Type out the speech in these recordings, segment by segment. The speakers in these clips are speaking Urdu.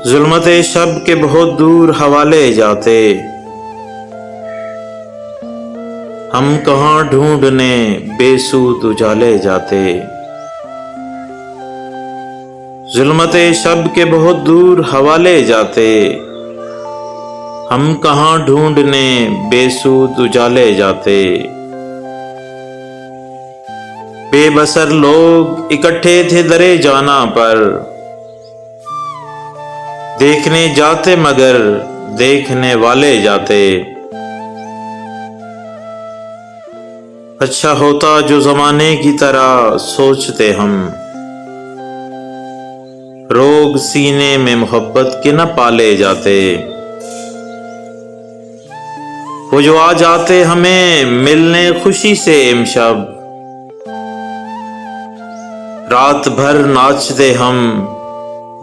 ظلمت شب کے بہت دور حوالے جاتے، ہم کہاں ڈھونڈنے بے سود اجالے جاتے۔ ظلمت شب کے بہت دور حوالے جاتے، ہم کہاں ڈھونڈنے بے سود اجالے جاتے۔ بے بسر لوگ اکٹھے تھے درے جانا پر، دیکھنے جاتے مگر دیکھنے والے جاتے۔ اچھا ہوتا جو زمانے کی طرح سوچتے ہم، روگ سینے میں محبت کے نہ پالے جاتے۔ وہ جو آ جاتے ہمیں ملنے خوشی سے امشب، رات بھر ناچتے ہم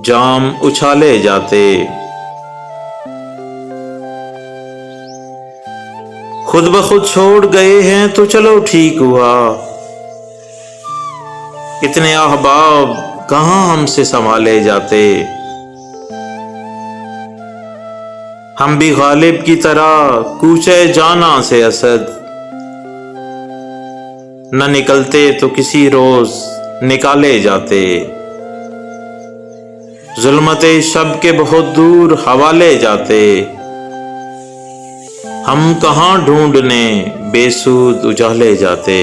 جام اچھالے جاتے۔ خود بخود چھوڑ گئے ہیں تو چلو ٹھیک ہوا، اتنے احباب کہاں ہم سے سنبھالے جاتے۔ ہم بھی غالب کی طرح کوچے جانا سے اسد، نہ نکلتے تو کسی روز نکالے جاتے۔ ظلمت شب کے بہت دور حوالے جاتے، ہم کہاں ڈھونڈنے بے سود اجالے جاتے۔